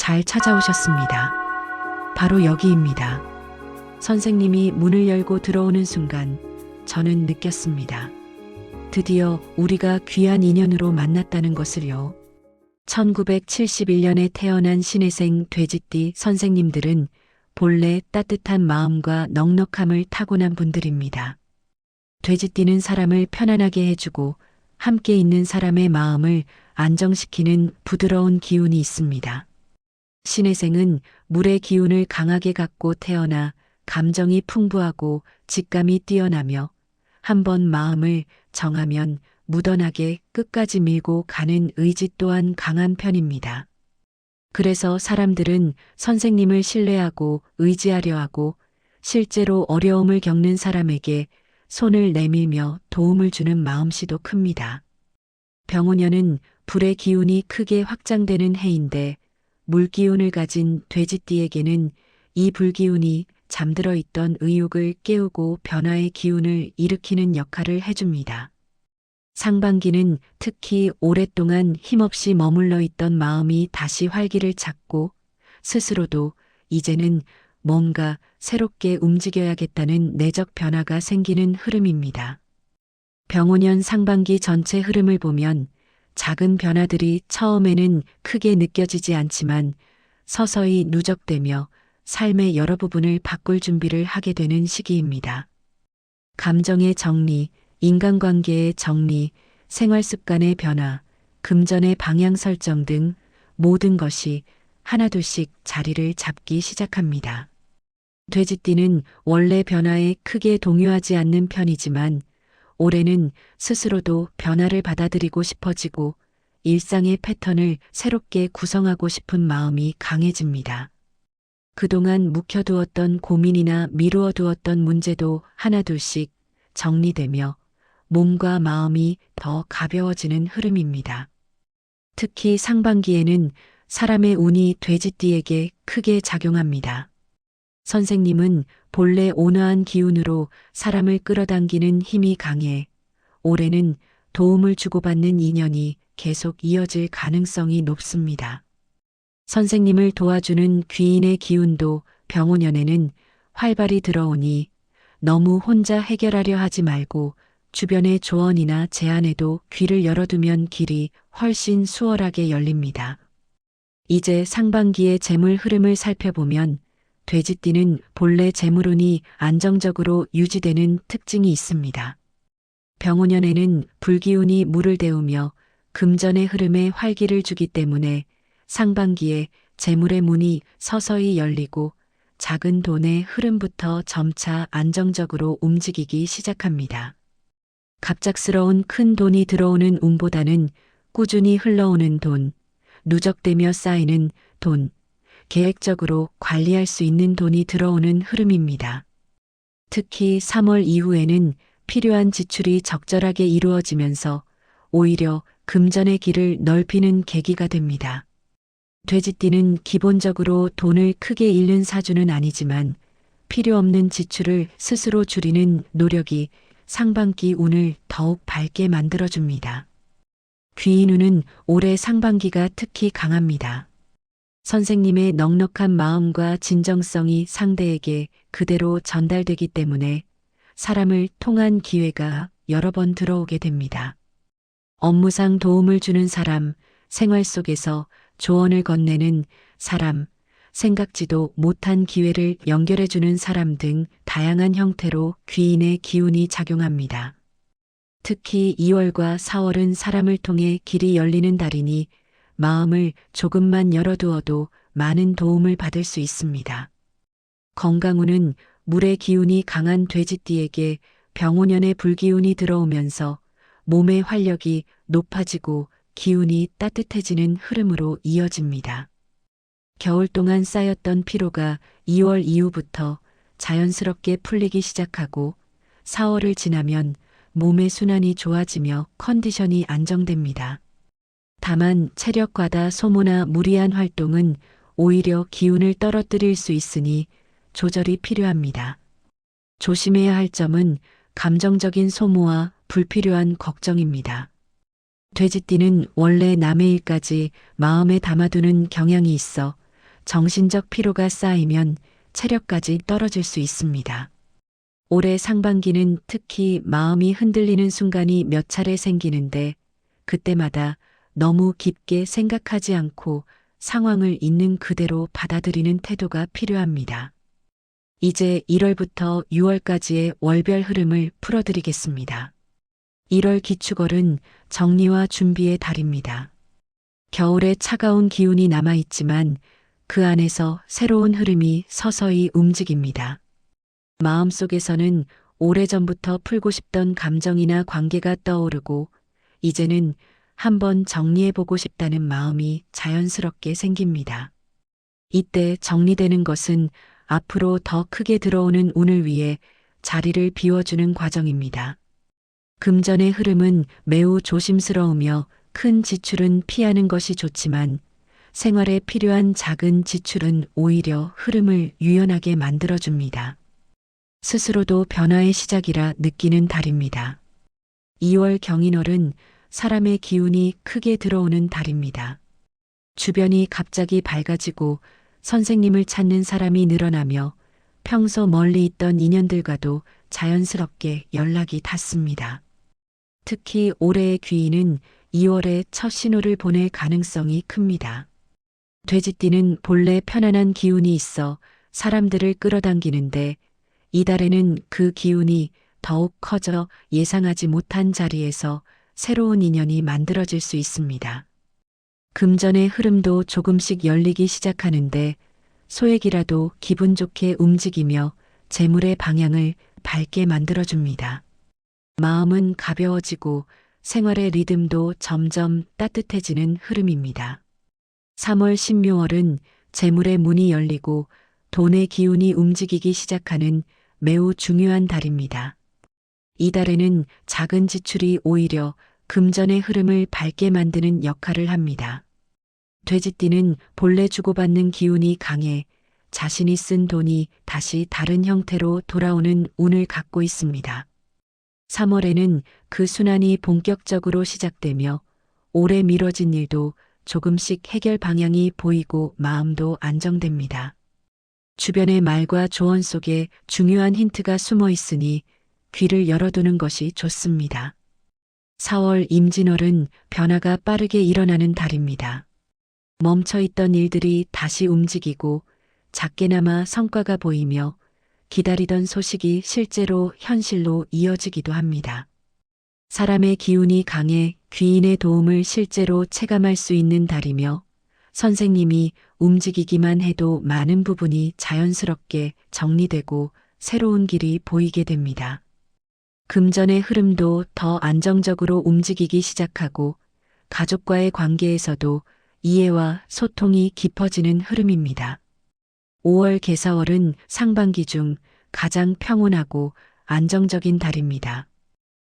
잘 찾아오셨습니다. 바로 여기입니다. 선생님이 문을 열고 들어오는 순간 저는 느꼈습니다. 드디어 우리가 귀한 인연으로 만났다는 것을요. 1971년에 태어난 신혜생 돼지띠 선생님들은 본래 따뜻한 마음과 넉넉함을 타고난 분들입니다. 돼지띠는 사람을 편안하게 해주고 함께 있는 사람의 마음을 안정시키는 부드러운 기운이 있습니다. 신혜생은 물의 기운을 강하게 갖고 태어나 감정이 풍부하고 직감이 뛰어나며 한번 마음을 정하면 무던하게 끝까지 밀고 가는 의지 또한 강한 편입니다. 그래서 사람들은 선생님을 신뢰하고 의지하려 하고 실제로 어려움을 겪는 사람에게 손을 내밀며 도움을 주는 마음씨도 큽니다. 병오년은 불의 기운이 크게 확장되는 해인데 물기운을 가진 돼지띠에게는 이 불기운이 잠들어 있던 의욕을 깨우고 변화의 기운을 일으키는 역할을 해줍니다. 상반기는 특히 오랫동안 힘없이 머물러 있던 마음이 다시 활기를 찾고 스스로도 이제는 뭔가 새롭게 움직여야겠다는 내적 변화가 생기는 흐름입니다. 병오년 상반기 전체 흐름을 보면 작은 변화들이 처음에는 크게 느껴지지 않지만 서서히 누적되며 삶의 여러 부분을 바꿀 준비를 하게 되는 시기입니다. 감정의 정리, 인간관계의 정리, 생활 습관의 변화, 금전의 방향 설정 등 모든 것이 하나둘씩 자리를 잡기 시작합니다. 돼지띠는 원래 변화에 크게 동요하지 않는 편이지만 올해는 스스로도 변화를 받아들이고 싶어지고 일상의 패턴을 새롭게 구성하고 싶은 마음이 강해집니다. 그동안 묵혀두었던 고민이나 미루어두었던 문제도 하나둘씩 정리되며 몸과 마음이 더 가벼워지는 흐름입니다. 특히 상반기에는 사람의 운이 돼지띠에게 크게 작용합니다. 선생님은 본래 온화한 기운으로 사람을 끌어당기는 힘이 강해 올해는 도움을 주고받는 인연이 계속 이어질 가능성이 높습니다. 선생님을 도와주는 귀인의 기운도 병오년에는 활발히 들어오니 너무 혼자 해결하려 하지 말고 주변의 조언이나 제안에도 귀를 열어두면 길이 훨씬 수월하게 열립니다. 이제 상반기의 재물 흐름을 살펴보면 돼지띠는 본래 재물운이 안정적으로 유지되는 특징이 있습니다. 병오년에는 불기운이 물을 데우며 금전의 흐름에 활기를 주기 때문에 상반기에 재물의 문이 서서히 열리고 작은 돈의 흐름부터 점차 안정적으로 움직이기 시작합니다. 갑작스러운 큰 돈이 들어오는 운보다는 꾸준히 흘러오는 돈, 누적되며 쌓이는 돈, 계획적으로 관리할 수 있는 돈이 들어오는 흐름입니다. 특히 3월 이후에는 필요한 지출이 적절하게 이루어지면서 오히려 금전의 길을 넓히는 계기가 됩니다. 돼지띠는 기본적으로 돈을 크게 잃는 사주는 아니지만 필요 없는 지출을 스스로 줄이는 노력이 상반기 운을 더욱 밝게 만들어줍니다. 귀인운은 올해 상반기가 특히 강합니다. 선생님의 넉넉한 마음과 진정성이 상대에게 그대로 전달되기 때문에 사람을 통한 기회가 여러 번 들어오게 됩니다. 업무상 도움을 주는 사람, 생활 속에서 조언을 건네는 사람, 생각지도 못한 기회를 연결해주는 사람 등 다양한 형태로 귀인의 기운이 작용합니다. 특히 2월과 4월은 사람을 통해 길이 열리는 달이니 마음을 조금만 열어두어도 많은 도움을 받을 수 있습니다. 건강운은 물의 기운이 강한 돼지띠에게 병오년의 불기운이 들어오면서 몸의 활력이 높아지고 기운이 따뜻해지는 흐름으로 이어집니다. 겨울 동안 쌓였던 피로가 2월 이후부터 자연스럽게 풀리기 시작하고 4월을 지나면 몸의 순환이 좋아지며 컨디션이 안정됩니다. 다만 체력 과다 소모나 무리한 활동은 오히려 기운을 떨어뜨릴 수 있으니 조절이 필요합니다. 조심해야 할 점은 감정적인 소모와 불필요한 걱정입니다. 돼지띠는 원래 남의 일까지 마음에 담아두는 경향이 있어 정신적 피로가 쌓이면 체력까지 떨어질 수 있습니다. 올해 상반기는 특히 마음이 흔들리는 순간이 몇 차례 생기는데 그때마다 너무 깊게 생각하지 않고 상황을 있는 그대로 받아들이는 태도가 필요합니다. 이제 1월부터 6월까지의 월별 흐름을 풀어드리겠습니다. 1월 기축월은 정리와 준비의 달입니다. 겨울의 차가운 기운이 남아있지만 그 안에서 새로운 흐름이 서서히 움직입니다. 마음속에서는 오래전부터 풀고 싶던 감정이나 관계가 떠오르고 이제는 한번 정리해보고 싶다는 마음이 자연스럽게 생깁니다. 이때 정리되는 것은 앞으로 더 크게 들어오는 운을 위해 자리를 비워주는 과정입니다. 금전의 흐름은 매우 조심스러우며 큰 지출은 피하는 것이 좋지만 생활에 필요한 작은 지출은 오히려 흐름을 유연하게 만들어줍니다. 스스로도 변화의 시작이라 느끼는 달입니다. 2월 경인월은 사람의 기운이 크게 들어오는 달입니다. 주변이 갑자기 밝아지고 선생님을 찾는 사람이 늘어나며 평소 멀리 있던 인연들과도 자연스럽게 연락이 닿습니다. 특히 올해의 귀인은 2월에 첫 신호를 보낼 가능성이 큽니다. 돼지띠는 본래 편안한 기운이 있어 사람들을 끌어당기는데 이달에는 그 기운이 더욱 커져 예상하지 못한 자리에서 새로운 인연이 만들어질 수 있습니다. 금전의 흐름도 조금씩 열리기 시작하는데 소액이라도 기분 좋게 움직이며 재물의 방향을 밝게 만들어줍니다. 마음은 가벼워지고 생활의 리듬도 점점 따뜻해지는 흐름입니다. 3월 신묘월은 재물의 문이 열리고 돈의 기운이 움직이기 시작하는 매우 중요한 달입니다. 이 달에는 작은 지출이 오히려 금전의 흐름을 밝게 만드는 역할을 합니다. 돼지띠는 본래 주고받는 기운이 강해 자신이 쓴 돈이 다시 다른 형태로 돌아오는 운을 갖고 있습니다. 3월에는 그 순환이 본격적으로 시작되며 오래 미뤄진 일도 조금씩 해결 방향이 보이고 마음도 안정됩니다. 주변의 말과 조언 속에 중요한 힌트가 숨어 있으니 귀를 열어두는 것이 좋습니다. 4월 임진월은 변화가 빠르게 일어나는 달입니다. 멈춰있던 일들이 다시 움직이고 작게나마 성과가 보이며 기다리던 소식이 실제로 현실로 이어지기도 합니다. 사람의 기운이 강해 귀인의 도움을 실제로 체감할 수 있는 달이며 선생님이 움직이기만 해도 많은 부분이 자연스럽게 정리되고 새로운 길이 보이게 됩니다. 금전의 흐름도 더 안정적으로 움직이기 시작하고 가족과의 관계에서도 이해와 소통이 깊어지는 흐름입니다. 5월 개사월은 상반기 중 가장 평온하고 안정적인 달입니다.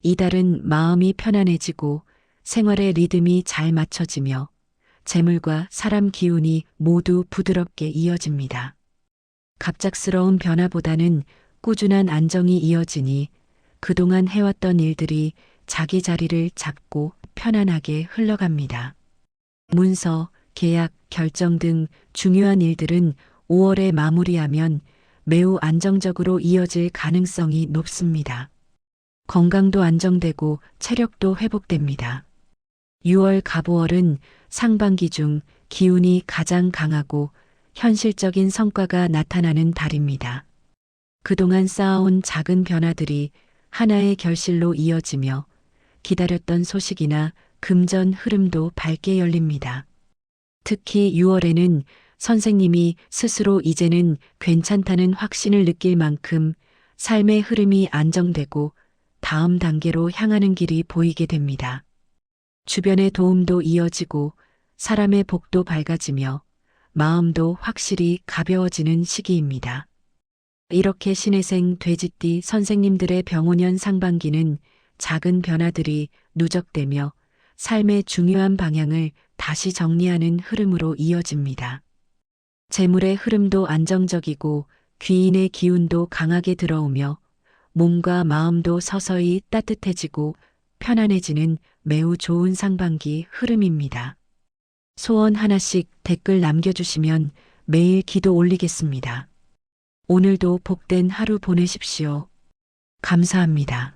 이 달은 마음이 편안해지고 생활의 리듬이 잘 맞춰지며 재물과 사람 기운이 모두 부드럽게 이어집니다. 갑작스러운 변화보다는 꾸준한 안정이 이어지니 그동안 해왔던 일들이 자기 자리를 잡고 편안하게 흘러갑니다. 문서, 계약, 결정 등 중요한 일들은 5월에 마무리하면 매우 안정적으로 이어질 가능성이 높습니다. 건강도 안정되고 체력도 회복됩니다. 6월 갑오월은 상반기 중 기운이 가장 강하고 현실적인 성과가 나타나는 달입니다. 그동안 쌓아온 작은 변화들이 하나의 결실로 이어지며 기다렸던 소식이나 금전 흐름도 밝게 열립니다. 특히 6월에는 선생님이 스스로 이제는 괜찮다는 확신을 느낄 만큼 삶의 흐름이 안정되고 다음 단계로 향하는 길이 보이게 됩니다. 주변의 도움도 이어지고 사람의 복도 밝아지며 마음도 확실히 가벼워지는 시기입니다. 이렇게 신해생 돼지띠 선생님들의 병오년 상반기는 작은 변화들이 누적되며 삶의 중요한 방향을 다시 정리하는 흐름으로 이어집니다. 재물의 흐름도 안정적이고 귀인의 기운도 강하게 들어오며 몸과 마음도 서서히 따뜻해지고 편안해지는 매우 좋은 상반기 흐름입니다. 소원 하나씩 댓글 남겨주시면 매일 기도 올리겠습니다. 오늘도 복된 하루 보내십시오. 감사합니다.